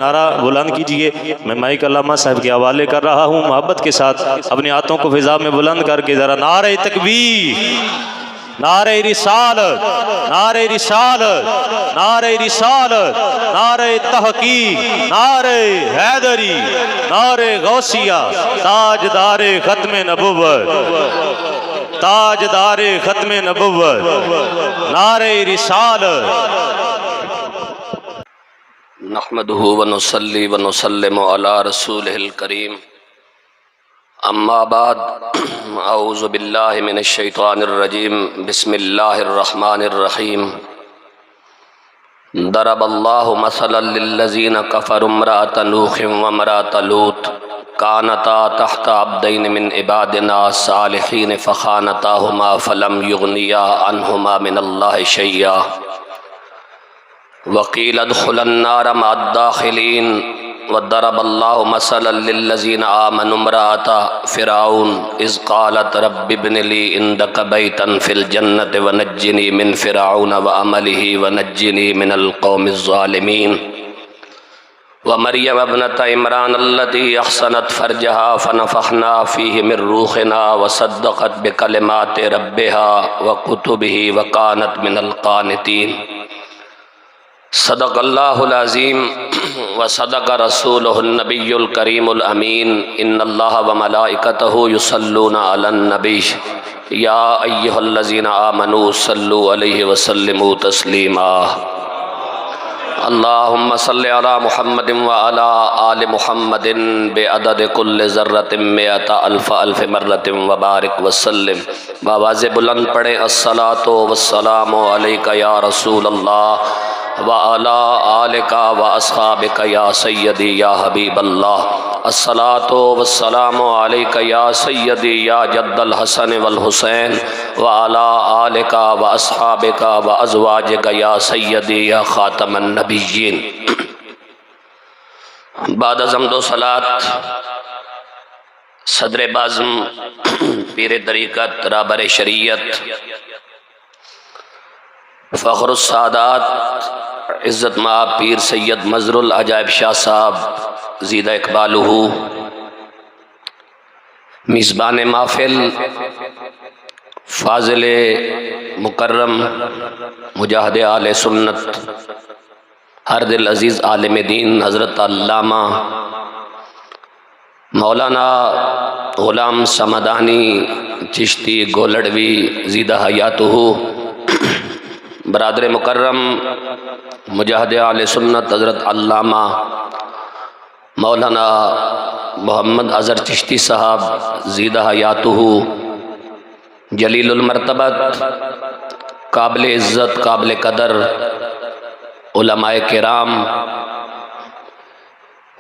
नारा बुलंद कीजिए। मैं माइक अल्लामा साहब के हवाले कर रहा हूँ। मोहब्बत के साथ अपने हाथों को फिजा में बुलंद करके ज़रा नारे तकबीर, नारे रिसालत, नारे रिसालत, नारे रिसालत, नारे तहकीक, नारे हैदरी, नारे गौसिया, ताजदारे खत्मे नबुव्वत, ताजदारे खत्मे नबुव्वत, नारे रिसालत। नहमदुहु व नुसल्ली व नुसल्लिमु अला रसूलिहिल करीम, अम्मा बाद, औज़ु बिल्लाहि मिनश शैतानिर रजीम, बिस्मिल्लाहिर रहमानिर रहीम। दरबल्लाहु मसलन लिल्लज़ीना कफ़रू इम्रअत नूह व इम्रअत लूत कानता तहता अब्दैन मिन इबादिना सालिहीन फ़ख़ानताहुमा फ़लम युग़निया अन्हुमा मिनल्लाहि शैय्या वक़ील उद्ख़ुलन नार मअद्दाख़िलीन। वदरबल्लाहु मसलन लिल्लज़ीना आमनु इम्रअत फ़िरऔन इज़ क़ालत रब्बि इब्नि ली इंदक बैतन फ़िल जन्नति व नज्जिनी मिन फ़िरऔन व अमलिही व नज्जिनी मिनल क़ौमिज़ ज़ालिमीन। व मरियम इब्नत इमरान अल्लती अहसनत फ़रजहा फ़नफ़ख़ना फ़ीहि मिन रूहिना व सद्दक़त बिकलिमाति रब्बिहा व कुतुबिही व कानत मिनल क़ानितीन। सदक़ल्लाहुल अज़ीम व सदक़ रसूलुहुन नबियुल करीमुल अमीन। इन्नल्लाह व मलाइकतहु युसल्लूना अलन नबी या अय्युहल्लज़ीना आमनू सल्लु अलैहि व सल्लिमू तस्लीमा। अल्लाहुम्मा सल्लि अला मुहम्मदिन व अला आलि मुहम्मदिन बिअदद कुल्लि ज़र्रतिन मिअता अल्फ़ अल्फ़ मर्रतिन व बारिक व सल्लिम। बावाज़े बुलंद पढ़ें अस्सलातु वस्सलामु अलैका या रसूल अल्लाह व अला आलिका व अस्हाबिका या सय्यदी या हबीब अल्लाह। अस्सलातु वस्सलामु अलैका या सय्यदी या जद्दल हसन वल हुसैन व अला आलिका व अस्हाबिका व अज़वाजिका या सय्यदी या खातमन नबिय्यीन। बाद अज़ हम्द व सलात सदर बाज़म पीर तरीक़त राबर शरीयत फ़ख़्रुस सादात इज़्ज़त माब पीर सैयद मज़रुल अजायब शाह साहब ज़ीदा इक़बालुहु, मिज़बान महफ़िल फ़ाज़िल मुकर्रम मुजाहिद आले सुन्नत हर दिल अज़ीज़ आलिम दीन हज़रत अल्लामा मौलाना ग़ुलाम समदानी चिश्ती गोलड़वी ज़ीदा हयातुहु, बरादर मुकर्रम मुजाहिद आले सुन्नत हज़रत अल्लामा मौलाना मोहम्मद अज़हर चिश्ती साहब ज़ीदा हयातुहु, जलीलुल मर्तबत काबिल इज़्ज़त काबिल कदर उलमाए किराम,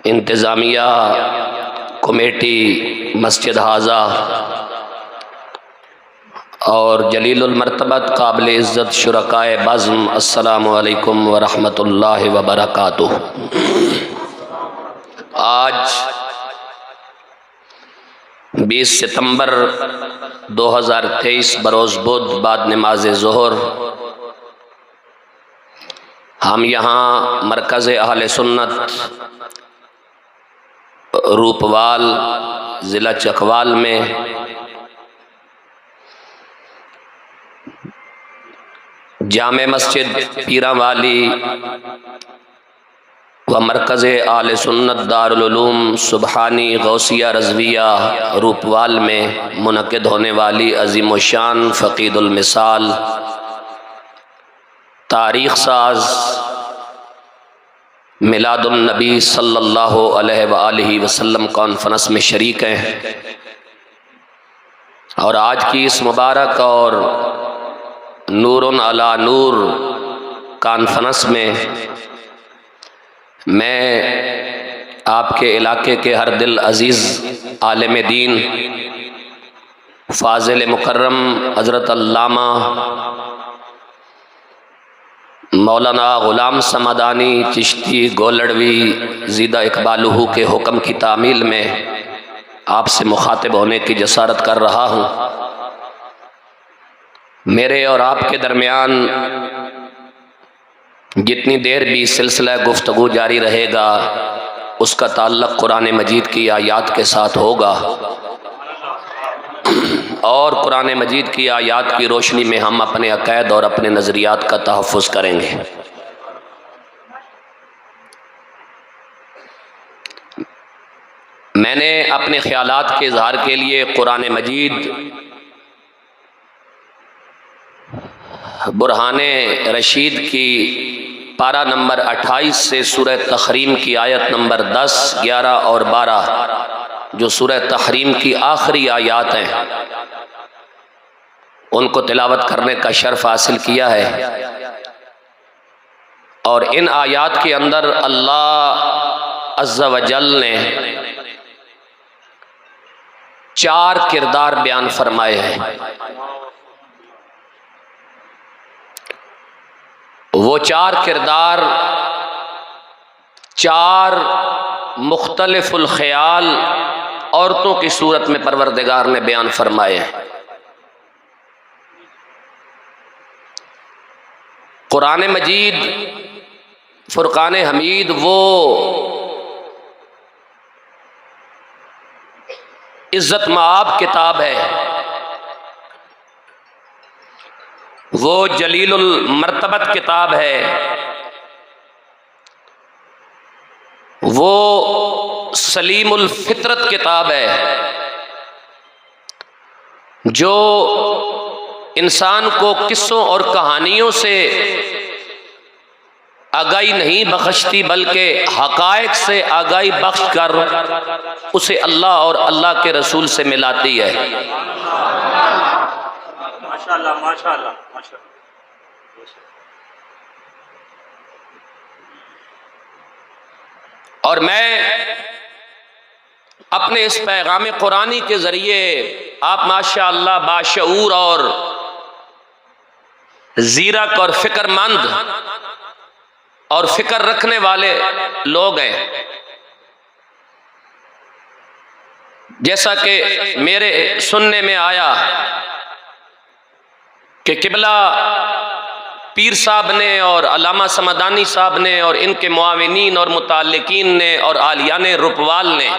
इंतज़ामिया कमेटी मस्जिद हाजा और जलीलुल मर्तबत काबिल इज़्ज़त शुरकाए बज़्म, अस्सलामु अलैकुम व रहमतुल्लाहि व बरकातुहू। आज 20 सितंबर 2023 बरोज़ बुध बाद नमाज ज़ोहर हम यहाँ मरकज़ अहले सुन्नत रूपवाल ज़िला चकवाल में जामे मस्जिद पीरा वाली व मरकज़ आले सुन्नत दारुल उलूम सुबहानी गौसिया रज़विया रूपवाल में मुनक़िद होने वाली अज़ीम व शान फ़क़ीदुल मिसाल तारीख़ साज़ मिलादुन नबी सल्लल्लाहु अलैहि वसल्लम कॉन्फ्रेंस में शरीक हैं। और आज की इस मुबारक और नूरुन अला नूर कॉन्फ्रेंस में मैं आपके इलाके के हर दिल अज़ीज़ आलिम दीन फ़ाज़िल मुकर्रम हज़रत अल्लामा मौलाना ग़ुलाम समदानी चिश्ती गोलड़वी ज़ीदा इक़बालुहु के हुक्म की तामील में आपसे मुखातिब होने की जसारत कर रहा हूँ। मेरे और आपके दरमियान जितनी देर भी सिलसिला गुफ्तगू जारी रहेगा उसका ताल्लुक़ कुरान मजीद की आयात के साथ होगा और कुरान मजीद की आयात की रोशनी में हम अपने अक़ैद और अपने नज़रियात का तहफ़्फ़ुज़ करेंगे। मैंने अपने ख़यालात के इज़हार के लिए कुरान मजीद बुरहाने रशीद की पारा नंबर 28 से सूरह तहरीम की आयत नंबर 10, 11 और 12 जो सूरह तहरीम की आखिरी आयत हैं उनको तिलावत करने का शर्फ हासिल किया है। और इन आयात के अंदर अल्लाह अज़्ज़ा व जल ने 4 किरदार बयान फरमाए हैं। वो 4 किरदार 4 मुख्तलिफुल ख़याल औरतों की सूरत में परवरदिगार ने बयान फरमाए हैं। कुरान मजीद फुरकान हमीद वो इज़्ज़त माब किताब है, वो जलीलुल मर्तबत किताब है, वो सलीमुल फितरत किताब है जो इंसान को किस्सों और कहानियों से आगाही नहीं बख्शती बल्कि हक़ाइक़ से आगाही बख्श कर उसे अल्लाह और अल्लाह के रसूल से मिलाती है। माशाअल्लाह माशाअल्लाह माशाअल्लाह। और मैं अपने इस पैगाम कुरानी के ज़रिए आप माशाअल्लाह बाशऊर और ज़ीरक और फ़िक्रमंद और फ़िक्र रखने वाले लोग हैं। जैसा कि मेरे सुनने में आया कि किबला पीर साहब ने और अल्लामा समदानी साहब ने और इनके मुआविनीन और मुताल्लिकीन ने और आलियान रुपवाल ने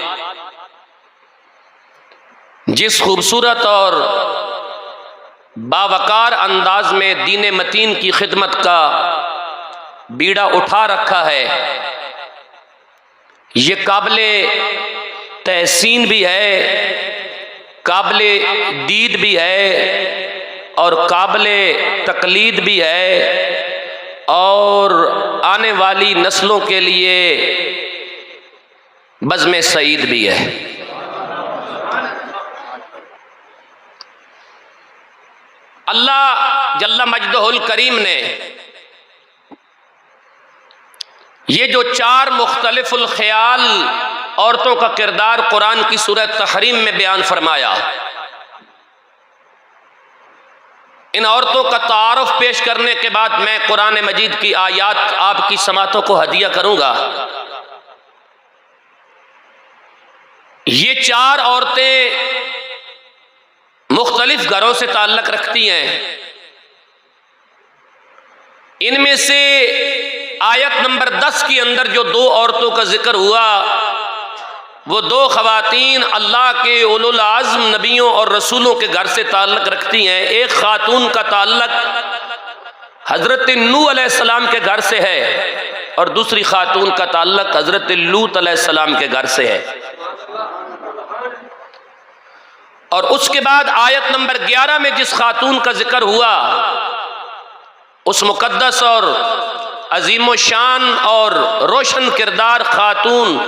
जिस खूबसूरत और बावकार अंदाज में दीन मतीन की खिदमत का बीड़ा उठा रखा है, ये काबिले तहसीन भी है, काबिले दीद भी है और काबिले तकलीद भी है और आने वाली नस्लों के लिए बज़्म सईद भी है। अल्लाह जल्ला मजदहुल करीम ने ये जो 4 मुख्तलिफुल ख़याल औरतों का किरदार कुरान की सूरह तहरीम में बयान फरमाया, इन औरतों का तारुफ पेश करने के बाद मैं कुरान मजीद की आयात आपकी समातों को हदिया करूंगा। ये 4 औरतें मुख्तलिफ घरों से ताल्लुक़ रखती हैं। इनमें से आयत नंबर 10 के अंदर जो 2 औरतों का जिक्र हुआ वो 2 ख़वातीन अल्लाह के उलुल आज़्म नबियों और रसूलों के घर से ताल्लुक़ रखती हैं। एक ख़ातून का ताल्लुक़ हज़रत नूह अलैहिस्सलाम के घर से है और दूसरी ख़ातून का ताल्लुक़ हज़रत लूत अलैहिस्सलाम के घर से है। और उसके बाद आयत नंबर 11 में जिस खातून का जिक्र हुआ उस मुकद्दस और अजीम शान और रोशन किरदार खातून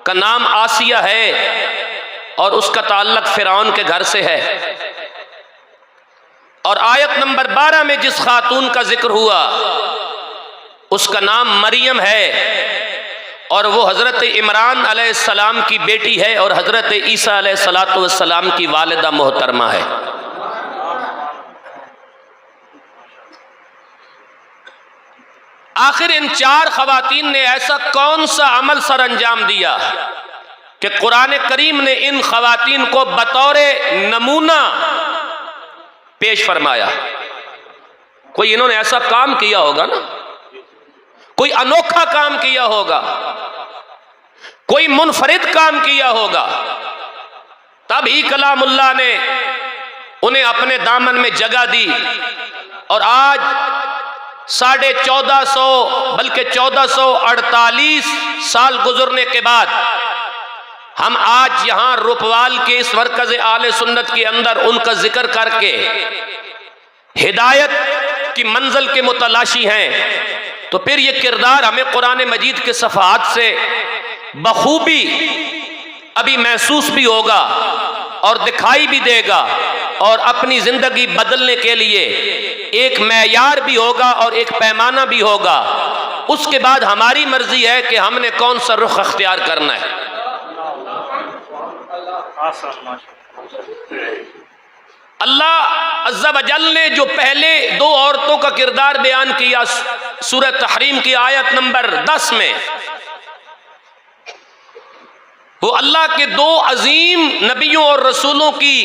का नाम आसिया है और उसका ताल्लुक़ फ़िरौन के घर से है। और आयत नंबर 12 में जिस खातून का जिक्र हुआ उसका नाम मरियम है और वो हज़रत इमरान अलैहिस्सलाम की बेटी है और हज़रत ईसा अलैहिस्सलाम की वालिदा मोहतरमा है। आखिर इन 4 ख़वातीन ने ऐसा कौन सा अमल सर अंजाम दिया कि कुरान करीम ने इन ख़वातीन को बतौर नमूना पेश फरमाया? कोई इन्होंने ऐसा काम किया होगा ना कोई अनोखा काम किया होगा, कोई मुनफरिद काम किया होगा, तभी कलामुल्लाह ने उन्हें अपने दामन में जगह दी। और आज 1450 बल्कि 1448 साल गुजरने के बाद हम आज यहां रुपवाल के इस मरकज आले सुन्नत के अंदर उनका जिक्र करके हिदायत की मंजिल के मुतलाशी हैं, तो फिर ये किरदार हमें कुरान मजीद के सफ़हात से बखूबी अभी महसूस भी होगा और दिखाई भी देगा, और अपनी जिंदगी बदलने के लिए एक मैयार भी होगा और एक पैमाना भी होगा। उसके बाद हमारी मर्जी है कि हमने कौन सा रुख अख्तियार करना है। अल्लाह अज़्ज़ा वजल ने जो पहले दो औरतों का किरदार बयान किया सूरह तहरीम की आयत नंबर 10 में, वो अल्लाह के दो अजीम नबियों और रसूलों की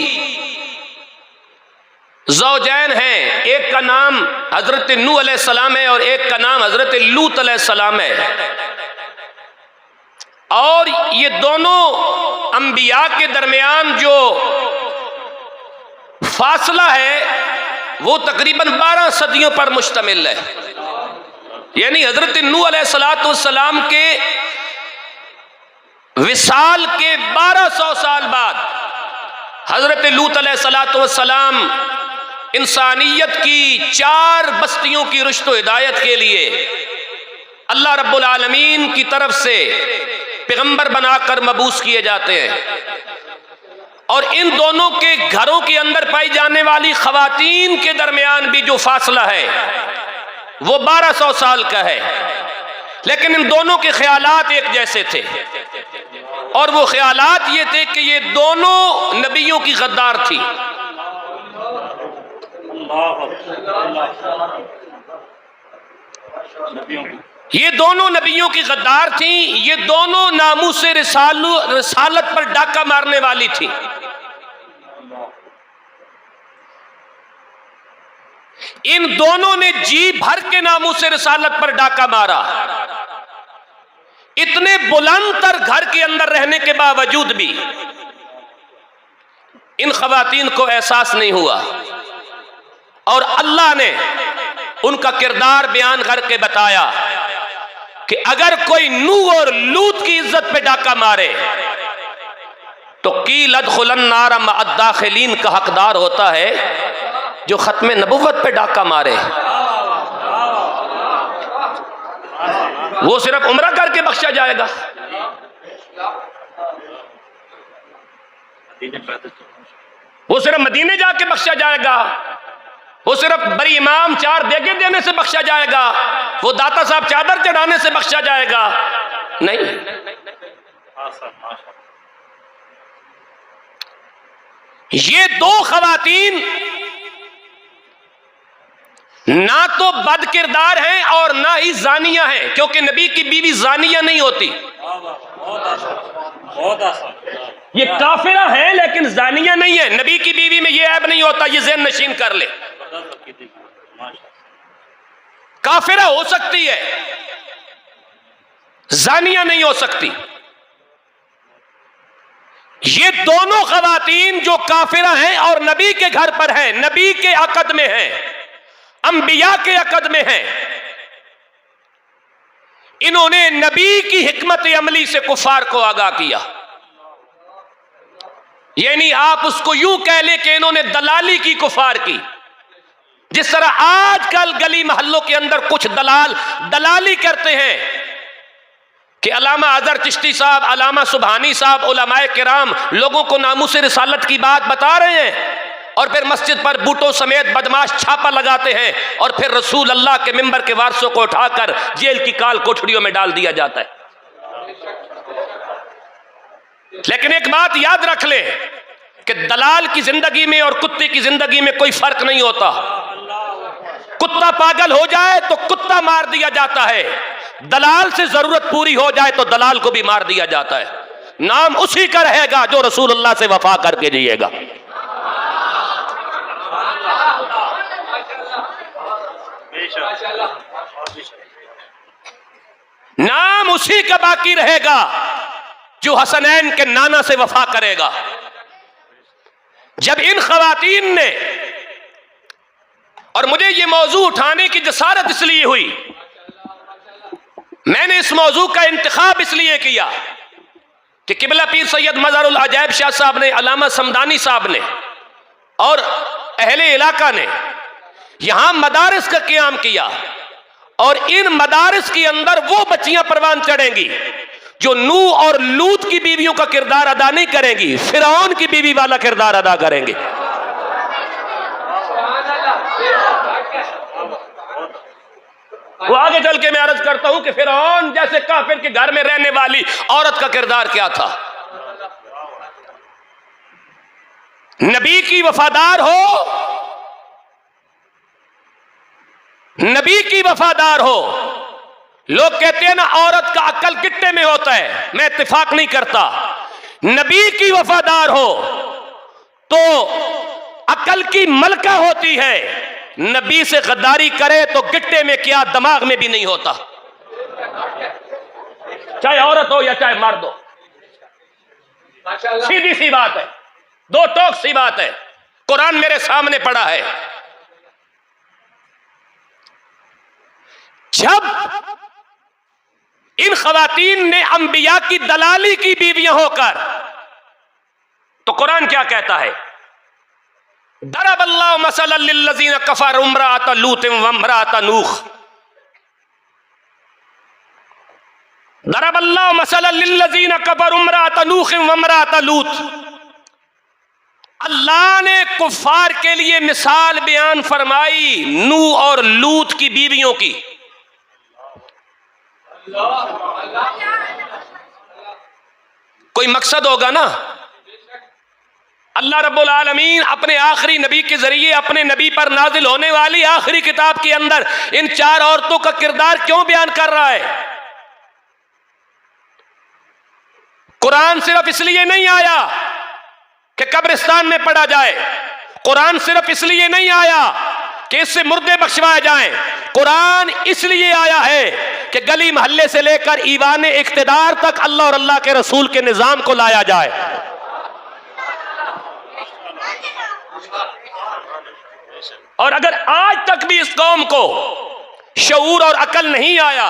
ज़ौजैन हैं। एक का नाम हजरत नूह अलैहिस्सलाम है और एक का नाम हजरत लूत अलैहिस्सलाम है। और ये दोनों अंबिया के दरमियान जो फासला है वो तकरीबन 12 सदियों पर मुश्तमिल है। यानी हजरत नूह अलैहिस्सलाम के विसाल के 1200 साल बाद हजरत लूत अलैहिस्सलाम इंसानियत की 4 बस्तियों की रुश्त व हिदायत के लिए अल्लाह रब्बुल आलमीन की तरफ से पैगंबर बनाकर मबूस किए जाते हैं। और इन दोनों के घरों के अंदर पाई जाने वाली खवातीन के दरमियान भी जो फासला है वो 1200 साल का है, लेकिन इन दोनों के ख्यालात एक जैसे थे। और वो ख्यालात ये थे कि ये दोनों नबियों की गद्दार थी। ये दोनों नबियों की गद्दार थी, ये दोनों नामूसे रिसालत पर डाका मारने वाली थी। इन दोनों ने जी भर के नामूसे रिसालत पर डाका मारा। इतने बुलंद तर घर के अंदर रहने के बावजूद भी इन खवातीन को एहसास नहीं हुआ, और अल्लाह ने उनका किरदार बयान करके बताया कि अगर कोई नूह और लूत की इज्जत पे डाका मारे तो कील अदखुलन नार मअद दाखिलीन का हकदार होता है जो खत्म नबुव्वत पे डाका मारे। वो सिर्फ उम्रा करके बख्शा जाएगा, वो सिर्फ मदीने जाके बख्शा जाएगा, वो सिर्फ बड़ी इमाम 4 देगे देने से बख्शा जाएगा, वो दाता साहब चादर चढ़ाने से बख्शा जाएगा नहीं। ये दो खवातीन ना तो बद किरदार हैं और ना ही जानिया हैं, क्योंकि नबी की बीवी जानिया नहीं होती। ये काफिरा है लेकिन जानिया नहीं है। नबी की बीवी में ये ऐब नहीं होता, ये ज़हन नशीन कर ले। काफिरा हो सकती है, जानिया नहीं हो सकती। ये दोनों खवातीन जो काफिरा हैं और नबी के घर पर हैं, नबी के अकद में हैं, अंबिया के अकद में हैं, इन्होंने नबी की हिकमत अमली से कुफार को आगाह किया। यानी आप उसको यूं कह ले कि इन्होंने दलाली की कुफार की। जिस तरह आजकल गली मोहल्लों के अंदर कुछ दलाली करते हैं कि अल्लामा अजहर चिश्ती साहब, अल्लामा सुबहानी साहब, उलमाए किराम लोगों को नामूस रिसालत की बात बता रहे हैं, और फिर मस्जिद पर बूटों समेत बदमाश छापा लगाते हैं, और फिर रसूल अल्लाह के मिंबर के वारसों को उठाकर जेल की काल कोठरियों में डाल दिया जाता है। लेकिन एक बात याद रख ले कि दलाल की जिंदगी में और कुत्ते की जिंदगी में कोई फर्क नहीं होता। कुत्ता पागल हो जाए तो कुत्ता मार दिया जाता है, दलाल से जरूरत पूरी हो जाए तो दलाल को भी मार दिया जाता है। नाम उसी का रहेगा जो रसूलुल्लाह से वफा करके जिएगा। नाम उसी का बाकी रहेगा जो हसनैन के नाना से वफा करेगा। जब इन खवातीन ने, और मुझे ये मौजू उठाने की जसारत इसलिए हुई, मैंने इस मौजू का इंतखाब इसलिए किया कि किबला पीर सैयद मज़ारुल अजायब शाह साहब ने, अल्लामा समदानी साहब ने और अहले इलाका ने यहां मदारिस का क़याम किया, और इन मदारिस के अंदर वो बच्चियां परवान चढ़ेंगी जो नूह और लूत की बीवियों का किरदार अदा नहीं करेंगी, फिरौन की बीवी वाला किरदार अदा करेंगे। वो आगे चल के मैं अर्ज करता हूं कि फिरौन जैसे काफिर के घर में रहने वाली औरत का किरदार क्या था। नबी की वफादार हो, नबी की वफादार हो। लोग कहते हैं ना औरत का अक्ल किट्टे में होता है, मैं इत्तेफाक नहीं करता। नबी की वफादार हो तो अक्ल की मलका होती है, नबी से गद्दारी करे तो गिट्टे में क्या दिमाग में भी नहीं होता, चाहे औरत हो या चाहे मर्द हो। सीधी सी बात है, दो टोक सी बात है, कुरान मेरे सामने पड़ा है। जब इन खवातीन ने अंबिया की दलाली की बीवियां होकर, तो कुरान क्या कहता है? दरबल्लाहु मसलन लिल्लज़ीना कफरू इम्राअत लूत व इम्राअत नूह। दरबल्लाहु मसलन लिल्लज़ीना कफरू इम्राअत नूह व इम्राअत लूत। अल्लाह ने कुफार के लिए मिसाल बयान फरमाई नूह और लूत की बीवियों की। कोई मकसद होगा ना। अल्लाह रब्बुल आलमीन अपने आखिरी नबी के जरिए अपने नबी पर नाजिल होने वाली आखिरी किताब के अंदर इन चार औरतों का किरदार क्यों बयान कर रहा है? कुरान सिर्फ इसलिए नहीं आया कि कब्रिस्तान में पढ़ा जाए, कुरान सिर्फ इसलिए नहीं आया कि इससे मुर्दे बख्शवाए जाएं, कुरान इसलिए आया है कि गली मोहल्ले से लेकर ईवान इख्तिदार तक अल्लाह और अल्लाह के रसूल के निजाम को लाया जाए। और अगर आज तक भी इस कौम को शऊर और अकल नहीं आया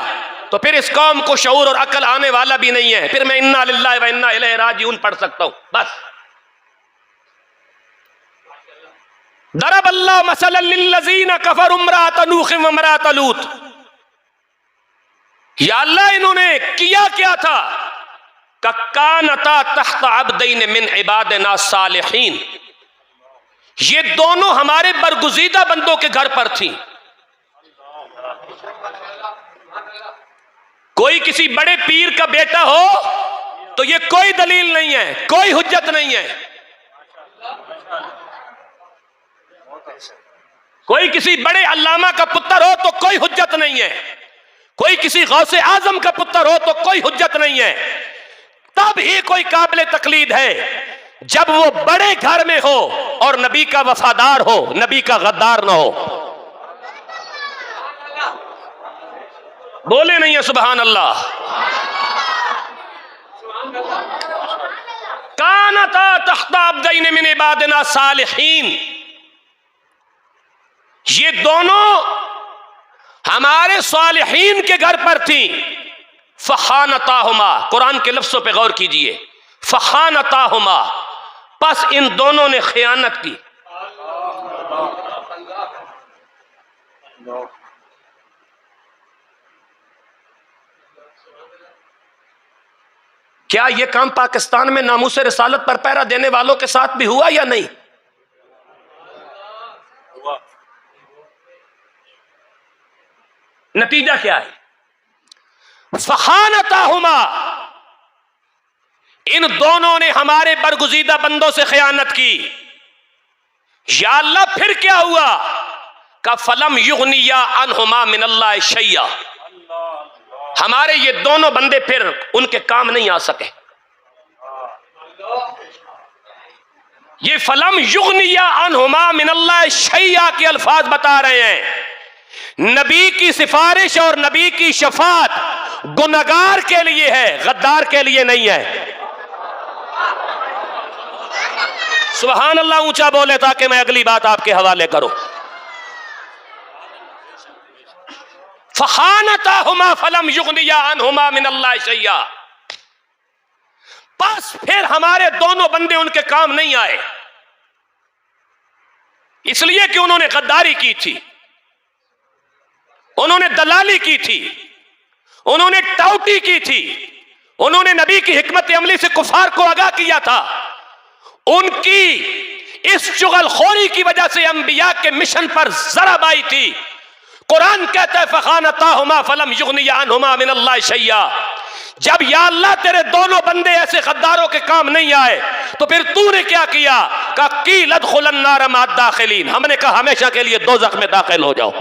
तो फिर इस कौम को शऊर और अकल आने वाला भी नहीं है। फिर मैं इन्ना लिल्लाहि व इन्ना इलैहि राजिऊन पढ़ सकता हूं बस। दरबल्लाहु मसलन लिल्लज़ीना कफरू इम्राअत नूह व इम्राअत लूत। या अल्लाह इन्होंने किया क्या था? कानता तहत अब्दैन मिन इबादिना सालिहीन। ये दोनों हमारे बरगुज़ीदा बंदों के घर पर थी। कोई किसी बड़े पीर का बेटा हो तो ये कोई दलील नहीं है, कोई हुज्जत नहीं है। कोई किसी बड़े अल्लामा का पुत्र हो तो कोई हुज्जत नहीं है। कोई किसी गौसे आजम का पुत्र हो तो कोई हुज्जत नहीं है। तब ही कोई काबिल तकलीद है जब वो बड़े घर में हो और नबी का वफादार हो, नबी का गद्दार ना हो। बोले नहीं है सुभान अल्लाह। कानता तहत अब्दैन मिन इबादिना सालिहीन। ये दोनों हमारे सालिहीन के घर पर थी। फखानताहुमा, कुरान के लफ्जों पे गौर कीजिए, फखानताहुमा, बस इन दोनों ने खयानत की। क्या यह काम पाकिस्तान में नामूस रिसालत पर पहरा देने वालों के साथ भी हुआ या नहीं? नतीजा क्या है? फखानताहुमा, इन दोनों ने हमारे बरगुज़ीदा बंदों से खयानत की। या अल्लाह फिर क्या हुआ? का फलम युगनिया अनहुमा मिनल्लाहि शैया। हमारे ये दोनों बंदे फिर उनके काम नहीं आ सके। ये फलम युगनिया अनहुमा मिनल्लाहि शैया के अल्फाज बता रहे हैं। नबी की सिफारिश और नबी की शफात गुनहगार के लिए है, गद्दार के लिए नहीं है। सुभान अल्लाह ऊंचा बोले ताकि मैं अगली बात आपके हवाले करूं। फखानताहुमा फलम युगनिया अनहुमा मिनल्लाहि शैया, बस फिर हमारे दोनों बंदे उनके काम नहीं आए, इसलिए कि उन्होंने गद्दारी की थी, उन्होंने दलाली की थी, उन्होंने टाउटी की थी, उन्होंने नबी की हिकमत अमली से कुफार को आगाह किया था। उनकी इस चुगलखोरी की वजह से अंबिया के मिशन पर जरब आई थी। कुरान कहता है फखानताहुमा फलम युगनिया अनहुमा मिनल्लाहि शैया, जब या अल्लाह तेरे दोनों बंदे ऐसे गद्दारों के काम नहीं आए तो फिर तूने क्या किया? कहा कील अदखुलन नार मअ दाखिलीन, हमने कहा हमेशा के लिए दोज़ख में दाखिल हो जाओ।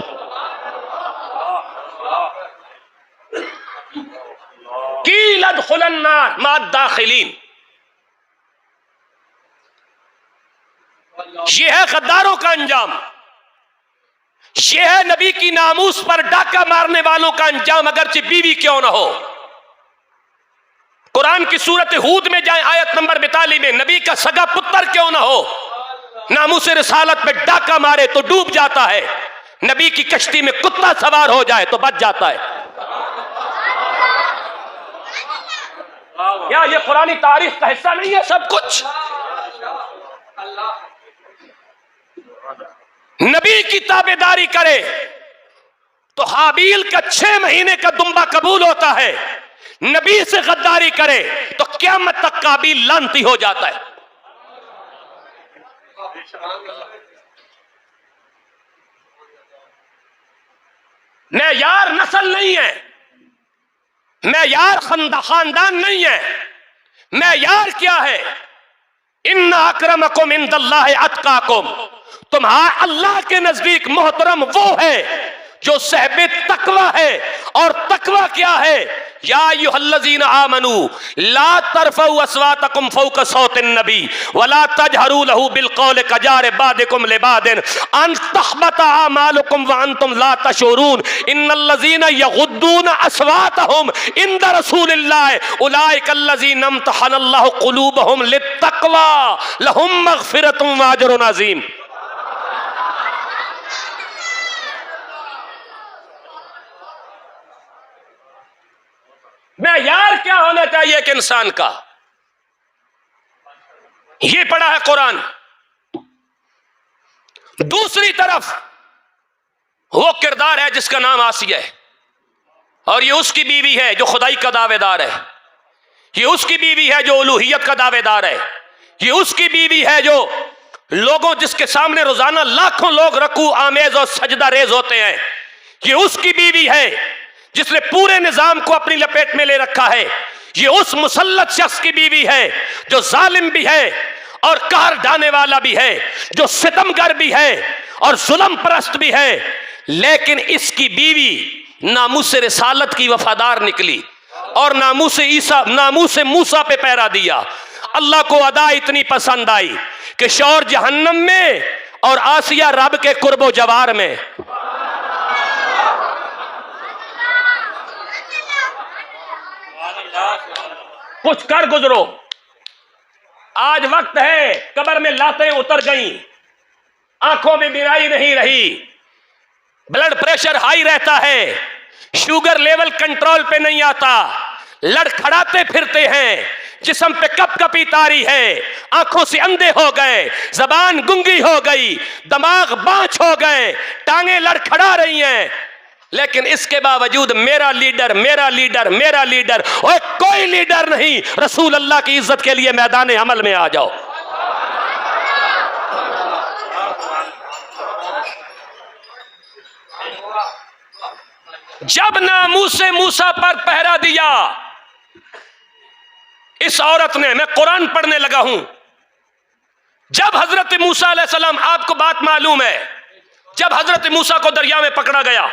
कील अदखुलन नार मअ दाखिलीन, यह है गद्दारों का अंजाम, यह है नबी की नामूस पर डाका मारने वालों का अंजाम, अगरचे बीवी क्यों ना हो। कुरान की सूरत हूद में जाए आयत नंबर 42 में, नबी का सगा पुत्र क्यों ना हो, नामूस रिसालत पे डाका मारे तो डूब जाता है, नबी की कश्ती में कुत्ता सवार हो जाए तो बच जाता है। क्या ये कुरानी तारीख का हिस्सा नहीं है सब कुछ? नबी की ताबेदारी करे तो हाबील का 6 महीने का दुम्बा कबूल होता है, नबी से गद्दारी करे तो क़यामत तक काबिल लानती हो जाता है। मेयार नस्ल नहीं है, मेयार खानदान नहीं है, मेयार क्या है? इन्ना अक्रमकुम इंदल्लाहि अत्काकुम, तुम्हारा अल्लाह के नजदीक मोहतरम वो है जो साहिब तकवा है। और तकवा क्या है? या अय्युहल्लज़ीना आमनू ला तरफ़ऊ अस्वातकुम फ़ौक़ सौतिन नबी वला तजहरू लहू बिलक़ौल कजारि बादिकुम लिबादिन अन तहबता आमालुकुम व अंतुम ला तशऊरून इन्नल्लज़ीना यग़ुद्दूना अस्वातहुम इंद रसूलिल्लाह उलाइकल्लज़ीना इम्तहनल्लाहु क़ुलूबहुम लित्तक़वा लहुम मग़फ़िरतुम व अज्रुन अज़ीम। मेयार क्या होना चाहिए एक इंसान का? ये पढ़ा है कुरान। दूसरी तरफ वो किरदार है जिसका नाम आसिया है, और ये उसकी बीवी है जो खुदाई का दावेदार है, ये उसकी बीवी है जो उलूहियत का दावेदार है, ये उसकी बीवी है जो लोगों जिसके सामने रोजाना लाखों लोग रकू आमेज और सजदा रेज होते हैं, ये उसकी बीवी है जिसने पूरे निजाम को अपनी लपेट में ले रखा है, ये उस मुसल्लत शख्स की बीवी है जो जालिम भी है और कहर ढाने वाला भी है, जो सितमगर भी है और जुल्म परस्त भी है। लेकिन इसकी बीवी नामूस रिसालत की वफादार निकली और नामूस मूसा पे पैरा दिया। अल्लाह को अदा इतनी पसंद आई कि शौर जहन्नम में और आसिया रब के कुर्बो जवार में। कुछ कर गुजरो, आज वक्त है, कब्र में लातें उतर गई, आंखों में बिनाई नहीं रही, ब्लड प्रेशर हाई रहता है, शुगर लेवल कंट्रोल पे नहीं आता, लड़खड़ाते फिरते हैं, जिस्म पे कपकपी तारी है, आंखों से अंधे हो गए, जबान गुंगी हो गई, दिमाग बांझ हो गए, टांगे लड़खड़ा रही हैं, लेकिन इसके बावजूद मेरा लीडर मेरा लीडर मेरा लीडर, और कोई लीडर नहीं। रसूल अल्लाह की इज्जत के लिए मैदान अमल में आ जाओ। जब नामूसे मूसा पर पहरा दिया इस औरत ने, मैं कुरान पढ़ने लगा हूं, जब हजरत मूसा अलैहिस्सलाम, आपको बात मालूम है, जब हजरत मूसा को दरिया में पकड़ा गया,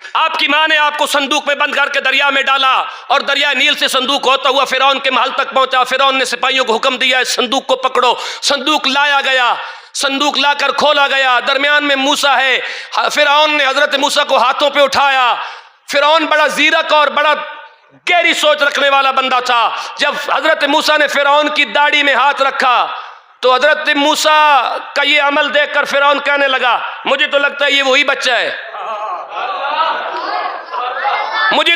आपकी मां ने आपको संदूक में बंद करके दरिया में डाला और दरिया नील से संदूक होता हुआ फिरौन के महल तक पहुंचा। फिरौन ने सिपाहियों को हुक्म दिया इस संदूक को पकड़ो। संदूक लाया गया, संदूक लाकर खोला गया, दरमियान में मूसा है। फिरौन ने हजरत मूसा को हाथों पे उठाया, फिरौन बड़ा जीरक और बड़ा गहरी सोच रखने वाला बंदा था। जब हजरत मूसा ने फिरौन की दाढ़ी में हाथ रखा तो हजरत मूसा का ये अमल देखकर फिरौन कहने लगा, मुझे तो लगता है ये वही बच्चा है, मुझे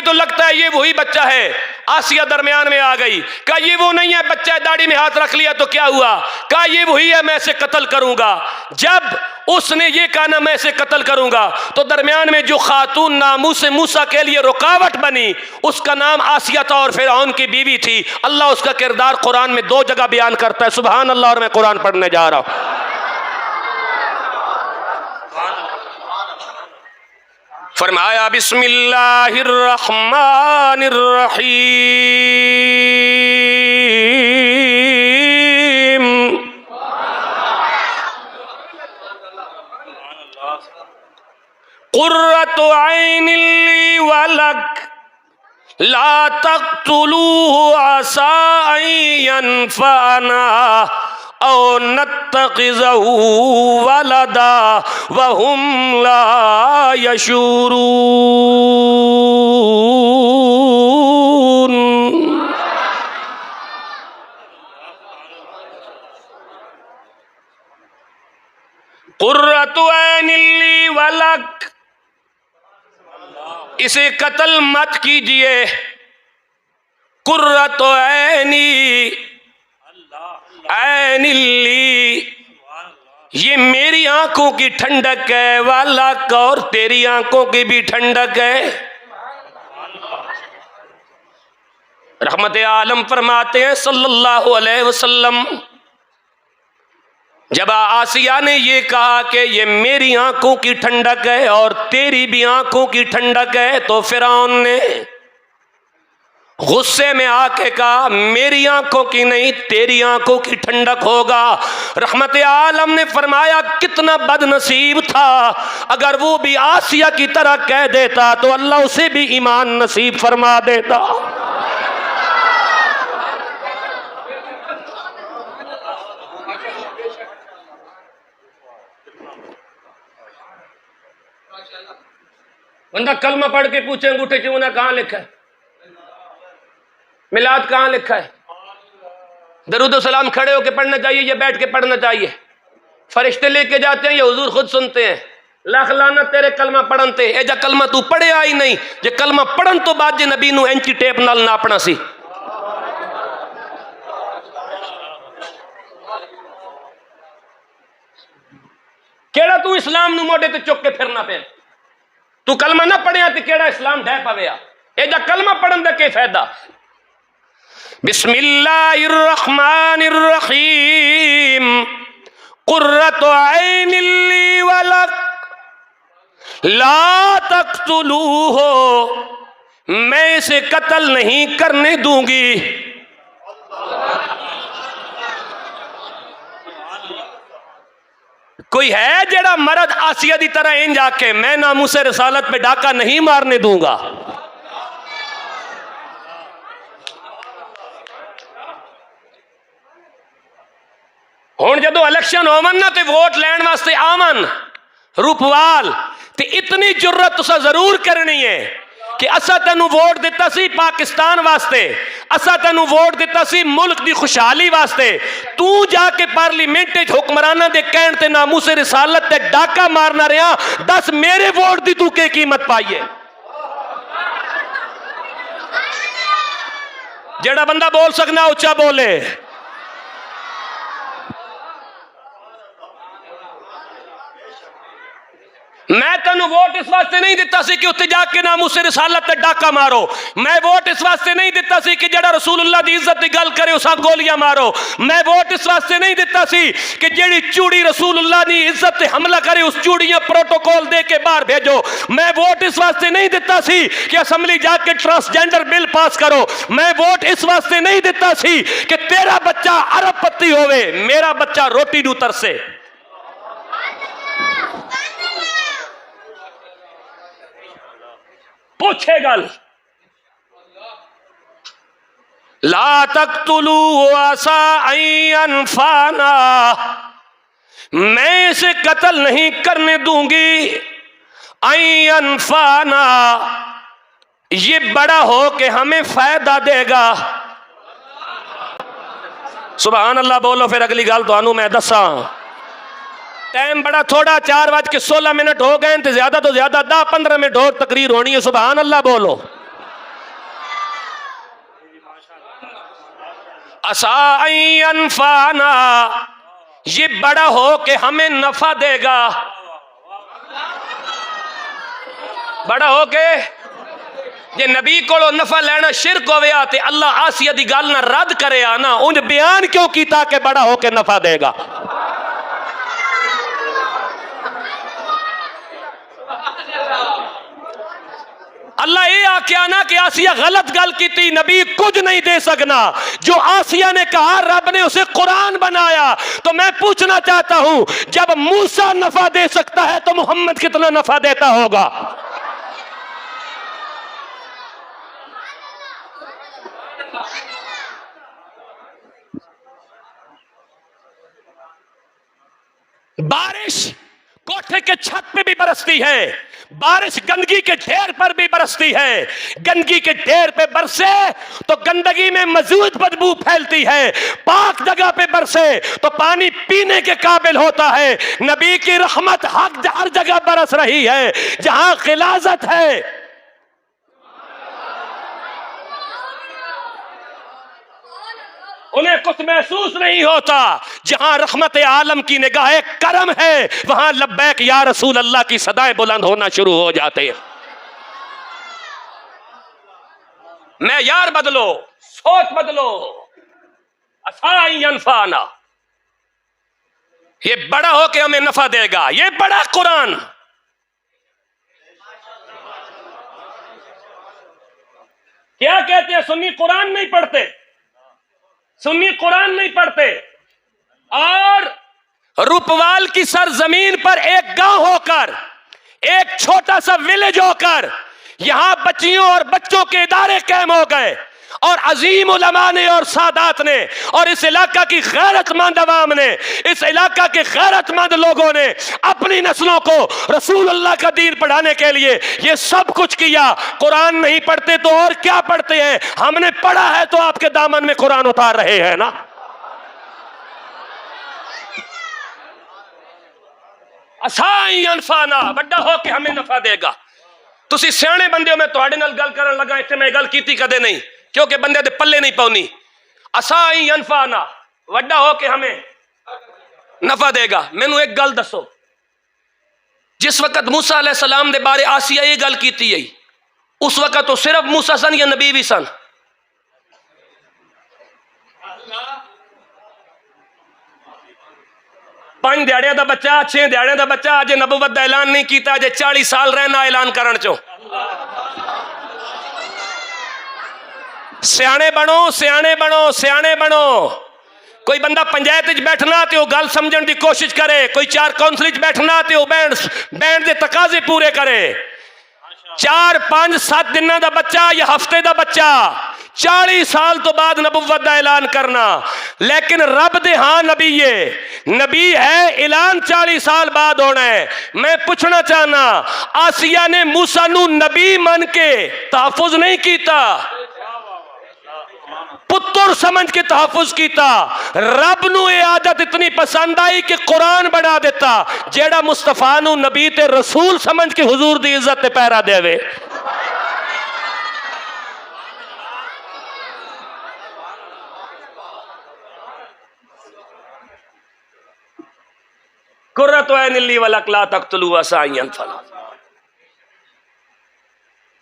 तो लगता है ये वही बच्चा है। आसिया दरमियान में आ गई, कहा ये वो नहीं है बच्चा है, दाढ़ी में हाथ रख लिया तो क्या हुआ, कहा ये वही है, मैं इसे कत्ल करूंगा। जब उसने ये कहा ना मैं इसे कत्ल करूंगा, तो दरमियान में जो खातून नामूस मूसा के लिए रुकावट बनी उसका नाम आसिया था और फिरौन की बीवी थी। अल्लाह उसका किरदार कुरान में 2 जगह बयान करता है। सुभान अल्लाह। और मैं कुरान पढ़ने जा रहा हूं। फरमाया बिस्मिल्लाहिर्रहमानिर्रहीम, कुर्रतु ऐनिन ली वलक ला तक़्तुलूहु असा अन यनफ़अना औ नत्तख़िज़हु वलदा वहुम ला यशूरून। कुर्रतु ऐनिन ली वलक, इसे कत्ल मत कीजिए। कुर्रतु ऐनी, ऐनिल्ली, ये मेरी आंखों की ठंडक है, वालक और तेरी आंखों की भी ठंडक है। रहमत आलम फरमाते हैं सल्लल्लाहु अलैहि वसल्लम, जब आसिया ने ये कहा कि ये मेरी आंखों की ठंडक है और तेरी भी आंखों की ठंडक है, तो फिरौन ने गुस्से में आके कहा मेरी आंखों की नहीं तेरी आंखों की ठंडक होगा। रहमत आलम ने फरमाया कितना बदनसीब था, अगर वो भी आसिया की तरह कह देता तो अल्लाह उसे भी ईमान नसीब फरमा देता। बंदा कलमा पढ़ के पूछे अंगूठे चूना कहाँ लिखा है, मिलाद कहाँ लिखा है, दरूद सलाम खड़े होके पढ़ना चाहिए या बैठ के पढ़ना चाहिए, फरिश्ते लेके जाते हैं या हुजूर खुद सुनते हैं। लाख लाना तेरे कलमा पढ़नते, ए जा कलमा तू पढ़े आई नहीं, जे कलमा पढ़न तो बाद जे नबी नू इंची टेप नाल नापना सी। केड़ा तू इस्लाम नू मोढे ते चुक के फिरना पे, तू कलमा ना पढ़िया तो केड़ा इस्लाम ढह पवेया। ए जा कलमा पढ़न दा के फायदा। बिस्मिल्लाहिर्रहमानिर्रहीम, कुर्रतु ऐनिन ली वलक ला तक़्तुलूहु, मैं इसे कत्ल नहीं करने दूंगी। कोई है जेड़ा मर्द आसिया दी तरह इंज आके मैं नामूसे रिसालत पे डाका नहीं मारने दूंगा। हुण जदों इलेक्शन होवन ना ते वोट लैण वास्ते आवन रूपवाल, ते इतनी जुर्रत तुसा जरूर करनी है कि असा तेनू वोट दिता सी पाकिस्तान वास्ते, असा तेनू वोट दिता सी मुल्क दी खुशहाली वास्ते, तू जाके पार्लीमेंट च हुक्मराना दे कहण ते नामूसे रिसालत ते डाका मारना रहा। दस मेरे वोट दी तू के कीमत पाई है। जेड़ा बंदा बोल सकना उच्चा बोले। मैं तेनू वोट इस वास्ते नहीं दिता सी कि उत्ते जाके नामूसे रिसालत ते डाका मारो, मैं वोट इस वास्ते नहीं दिता सी कि जेड़ा रसूलुल्लाह दी इज्जत दी गल करे उसा गोलियां मारो, मैं वोट इस वास्ते नहीं दिता सी कि जेड़ी चूड़ी रसूलुल्लाह दी इज्जत ते हमला करे उस चूड़ियां प्रोटोकॉल दे के बाहर भेजो, मैं वोट इस वास्ते नहीं दिता सी कि असेंबली जाके ट्रांसजेंडर बिल पास करो, मैं वोट इस वास्ते नहीं दिता सी कि तेरा बच्चा अरबपति होवे मेरा बच्चा रोटी नू तरसे। पूछे गल ला तक़्तुलूहु असा अन यनफ़अना, मैं इसे कत्ल नहीं करने दूंगी अनफाना, ये बड़ा हो के हमें फायदा देगा। सुभान अल्लाह बोलो। फिर अगली गल तो मैं दसा, टाइम बड़ा थोड़ा, 4:16 हो गए, तो ज्यादा 10-15 मिनट और तकरीर होनी है। सुभान अल्लाह बोलो। अनफाना, ये बड़ा हो के हमें नफा देगा। बड़ा हो के जे नबी को नफा लेना शिरक होया ते अल्लाह आसिया दी गल ना रद्द करे ना, उन बयान क्यों किया कि बड़ा हो के नफा देगा। अल्लाह ये आख्या ना कि आसिया गलत गल की थी, नबी कुछ नहीं दे सकना। जो आसिया ने कहा रब ने उसे कुरान बनाया। तो मैं पूछना चाहता हूं, जब मूसा नफा दे सकता है तो मोहम्मद कितना नफा देता होगा। बारिश कोठे के छत पे भी बरसती है, बारिश गंदगी के ढेर पर भी बरसती है। गंदगी के ढेर पे बरसे तो गंदगी में मौजूद बदबू फैलती है, पाक जगह पे बरसे तो पानी पीने के काबिल होता है। नबी की रहमत हर जगह बरस रही है जहां खिलाजत है। उन्हें कुछ महसूस नहीं होता। जहां रहमत आलम की निगाह करम है, वहां लब्बैक या रसूल अल्लाह की सदाएं बुलंद होना शुरू हो जाते हैं। मैं यार बदलो, सोच बदलो। अनफाना, ये बड़ा हो के हमें नफा देगा। ये बड़ा कुरान, क्या कहते हैं? सुन्नी कुरान नहीं पढ़ते, सुन्नी कुरान नहीं पढ़ते। और रूपवाल की सरजमीन पर एक गांव होकर, एक छोटा सा विलेज होकर, यहां बच्चियों और बच्चों के इदारे कायम हो गए। और अजीम उलमा ने और सादात ने और इस इलाका की गैरतमंद अवाम ने, इस इलाका के गैरतमंद लोगों ने अपनी नस्लों को रसूलुल्लाह का दीन पढ़ाने के लिए ये सब कुछ किया। कुरान नहीं पढ़ते तो और क्या पढ़ते हैं? हमने पढ़ा है तो आपके दामन में कुरान उतार रहे हैं ना। असाई अनफाना, बड़ा हो के हमें नफा देगा। तुसी सियाने बंदे हो, मैं तुहाडे नाल गल करन लगा, इत्थे मैं गल कीती कदे नहीं, क्योंकि बंदे दे पल्ले नहीं पाउनी। असाई अनफाना, वड्डा हो के हमें नफा देगा। मैनू एक गल दसो, जिस वक्त मूसा अलैहि सलाम दे बारे आसिया ये गल कीती है, उस वक्त तो सिर्फ मूसा सन या नबी भी सन? पांच दिहाड़ियां दा बच्चा, 6 दिहाड़ियां दा बच्चा अजे नबूवत दा ऐलान नहीं किया, अजे 40 साल रहना ऐलान करन चो। सियाने बनो, सियाने बनो, सियाने बनो। कोई बंदा पंचायत बैठना तो गल समझण की कोशिश करे, कोई 4 कौंसल बैठना तो बैंड के तकाजे पूरे करे। 4, 5, 7 दिनों का बच्चा या हफ्ते का बच्चा 40 साल तो बाद नबुव्वत का ऐलान करना। लेकिन रब दे हाँ नबी है, ऐलान 40 साल बाद होना है। मैं पूछना चाहना, आसिया ने मूसा नू नबी मन के तहफुज नहीं किया, पुत्र समझ के तहफुज किया। रब नू ये आदत इतनी पसंद आई कि कुरान बना देता, जेड़ा मुस्तफा नू नबी ते रसूल समझ के हुजूर दी इज्जत ते पैरा देवे। कुर्रतु ऐनिल्ली वलक ला तक़्तुलू असाइयन फला।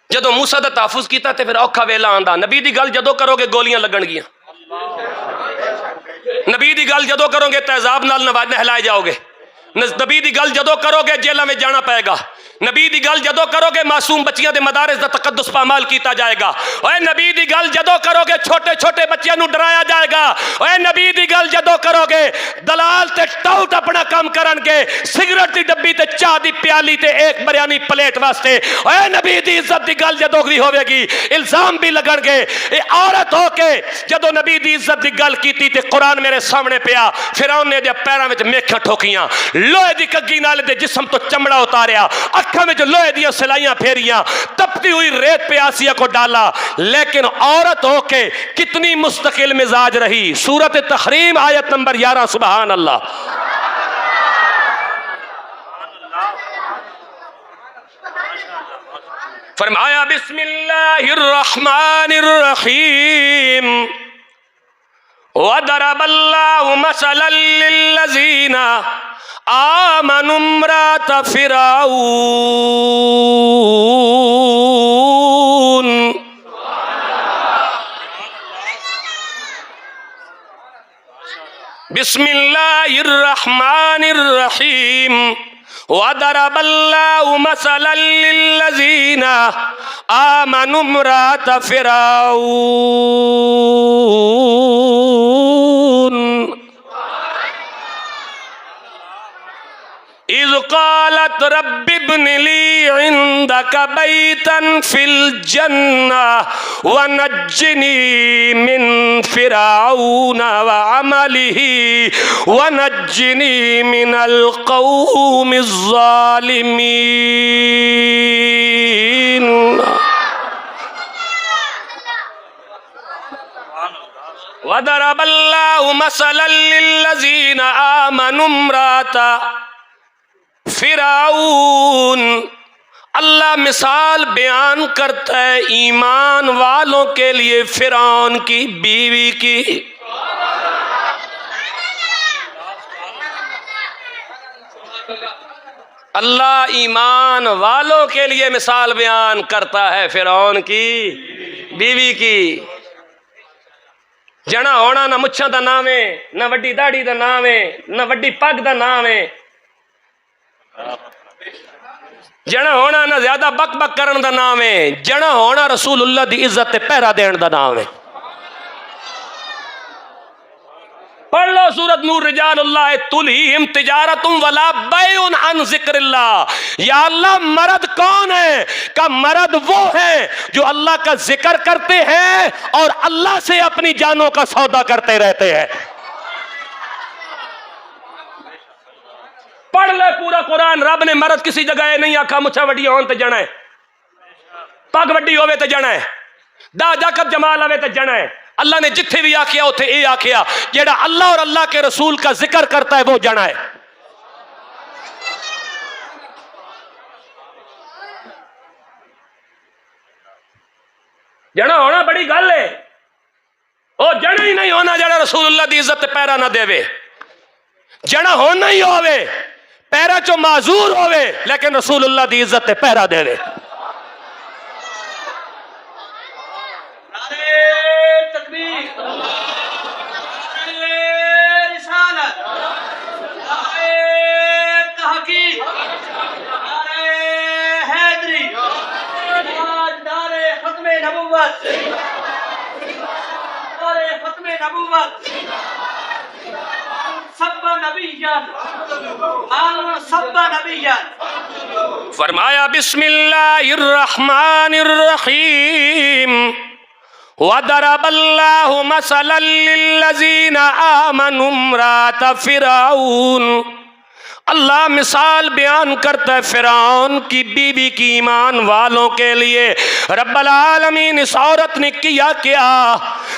जदों मूसा दा तहफुज किया तो फिर औखा वेला आंदा। नबी दी गल जदों करोगे गोलियां लगणगियां, नबी दी गल जदों करोगे तेजाब नाल नहलाए जाओगे, नबी दी गल जदों करोगे जेलों में जाना पएगा, नबी दी गल जदों करोगे मासूम बच्चियां दे मदारिस दा तकद्दुस पामाल किया जाएगा। ओए नबी दी गल जदों करोगे छोटे छोटे बच्चियां नू डराया जाएगा। ओए नबी दी गल जदों करोगे दलाल ते टाउट अपना काम करनगे, सिगरेट दी डब्बी ते चाह दी प्याली ते एक बिरयानी प्लेट वास्ते। ओए नबी दी इज्जत दी गल जदों भी होवेगी इल्जाम भी लगणगे। ए औरत होके जदों नबी दी इज्जत दी गल कीती ते कुरान मेरे सामने पिया, फिरौन ने दे पैरां विच मेखां ठोकियां, लोहे दी कग्गी नाल दे जिस्म तो चमड़ा उतारिया, आंखों में जो लोहे दिया सिलाइयां फेरियां, तपती हुई रेत पे आसिया को डाला, लेकिन औरत होके कितनी मुस्तकिल मिजाज रही। सूरत तहरीम आयत नंबर 11। सुभान अल्लाह। फरमाया बिस्मिल्लाहिर्रहमानिर्रहीम वदरबल्लाहु मसलन लिल्लज़ीना आमनु इम्रात फिरऔन। बिस्मिल्लाहिर्रहमानिर्रहीम वदरबल्लाहु मसलन लिल्लज़ीना आमनु इम्रात फिरऔन इज़ क़ालत रब्बि इब्नि ली इंदक बैतन फिल जन्नह व नज्जिनी मिन फिरऔन व अमलिही व नज्जिनी मिनल क़ौमिज़ ज़ालिमीन। वदरबल्लाहु मसलन लिल्लज़ीना आमनु इम्रात फिरऔन। अल्लाह मिसाल बयान करता है ईमान वालों के लिए फिरौन की बीवी की। अल्लाह ईमान वालों के लिए मिसाल बयान करता है फिरौन की बीवी की। जना होना ना मुच्छा दा नाम है, ना वड्डी दाढ़ी दा नाम है, ना वड्डी पग दा नाम है। जना होना ना ज्यादा बक बक करन दा नाम है। जना होना रसूलुल्लाह दी इज्जत ते पहरा देन दा नाम है। पढ़ लो सूरत नूर रिजालुल्लाह तुलहीम तिजारतुम वला बैउन अन जिक्रिल्लाह। या अल्लाह मर्द कौन है? का मर्द वो है जो अल्लाह का जिक्र करते हैं और अल्लाह से अपनी जानों का सौदा करते रहते हैं। पढ़ ले पूरा कुरान। रब ने मर्द किसी जगह नहीं आखा मुछा वड्डी होन ते जाना है, पग वड्डी होवे ते जाना है, दा जाकब जमाल आवे ते जाना है। अल्लाह ने जिथे भी आखिया उथे ये आखिया जेड़ा अल्लाह और अल्लाह के रसूल का जिक्र करता है वो जाना है। जना होना बड़ी गल है। ओ जना ही नहीं होना जेड़ा रसूलुल्लाह दी इज्जत पैरा ना देवे। जना होना ही होवे पैरा चो माजूर होवे लेकिन रसूलुल्लाह दी इज्जत पैरा देवे। फरमाया बिस्मिल्लाहिर्रहमानिर्रहीम वदरबल्लाहु मसलन लिल्लज़ीना आमनु इम्रात फिरऔन। अल्लाह मिसाल बयान करता है फिरौन की बीवी की ईमान वालों के लिए। रब्बुल आलमीन इस औरत ने किया क्या?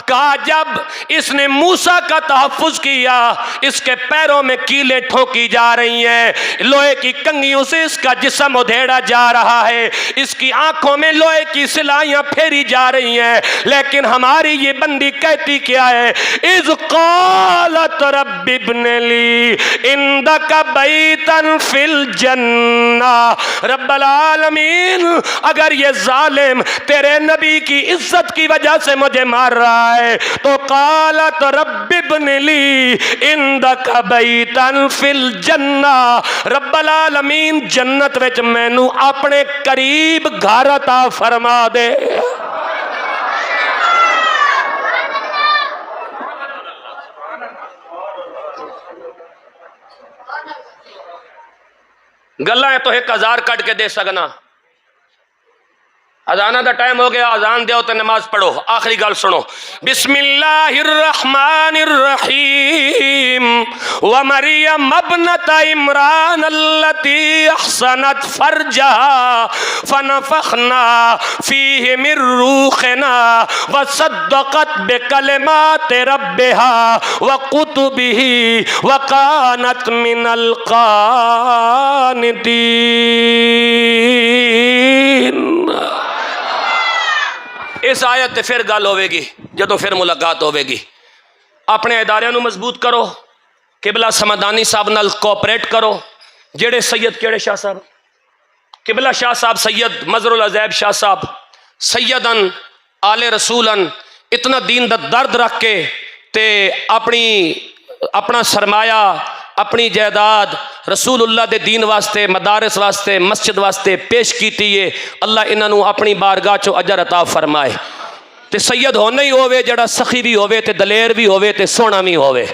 कहा जब इसने मूसा का तहफ़्फ़ुज़ किया, इसके पैरों में कीलें ठोकी जा रही हैं, लोहे की कंगियों से इसका जिस्म उधेड़ा जा रहा है, इसकी आंखों में लोहे की सिलाइयां फेरी जा रही हैं, लेकिन हमारी ये बंदी कहती क्या है? इज़ क़ालत रब्बि इब्नि ली इंदक बैतन फिल जन्नह। रब्बुल आलमीन अगर ये जालिम तेरे नबी की इज्जत की वजह से मुझे मार रहा है तो क़ालत रब्बि इब्नि ली इंदक बैतन फिल जन्नह। रब्बुल आलमीन जन्नत विच मैनू अपने करीब घर अता फरमा दे। गल्लां तो 1000 कट के दे सकना, अजाना दा टाइम हो गया, अजान दो तो नमाज पढ़ो। आखिरी गल सुनो, बिस्मिल्लाहिर्रहमानिर्रहीम व मरियम इब्नत इमरान अल्लती अहसनत फरजहा फनफखना फीहि मिर रूहिना व सद्दक़त बिकलिमाति रब्बिहा व कुतुबिही व कानत मिनल क़ानितीन। इस आयत ते फिर गल होगी, जदों फिर मुलाकात होगी। अपने इदारियां नूं मजबूत करो, किबला समदानी साहब नाल कोऑपरेट करो। जेड़े सैयद केड़े शाह साहब, किबला शाह साहब सैयद मजरुल अजैब शाह साहब सैयदन आले रसूलन इतना दीन दा दर्द रख के ते अपना सरमाया अपनी जायदाद रसूलुल्लाह दे दीन वास्ते, मदारस वास्ते, मस्जिद वास्ते पेश की है। अल्लाह इन्हों अपनी बारगाह चो अजर अता फरमाए। ते सैयद होना ही होवे जड़ा सखी भी होवे ते दलेर भी होवे ते सोहना भी होवे।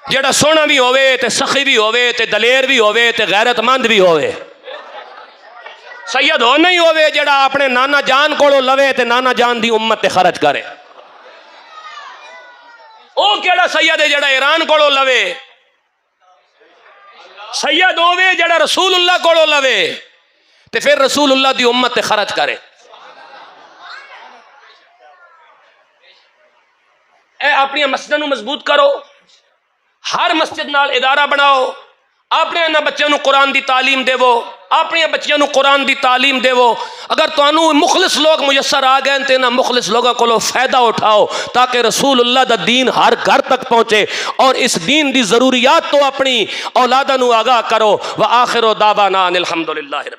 जड़ा सोहना भी होवे ते सखी भी होवे ते दलेर भी होवे ते गैरतमंद भी होवे। सैयद होना ही होवे जड़ा अपने नाना जान कोलों लवे ते नाना जान दी उम्मत ते खर्च करे। ओ केड़ा सैयद है जड़ा ईरान कोलों लवे? सैयद होवे जड़ा रसूलुल्लाह कोलों लवे ते फिर रसूलुल्लाह दी उम्मत ते खर्च करे। ए अपनी मस्जिद नूं मजबूत करो, हर मस्जिद नाल इदारा बनाओ, अपने इन्हां बच्चों नूं कुरान दी तालीम देवो, अपने बच्चों नूं कुरान दी तालीम देवो। अगर तुहानू मुखलिस लोग मुयसर आ गए तो इन्हां मुखलिस लोगों को फायदा उठाओ ताकि रसूलुल्लाह दा दीन हर घर तक पहुँचे और इस दीन दी ज़रूरियात तो अपनी औलादा नूं आगाह करो। व आखिर दावाना अनिल हम्दुलिल्लाहि।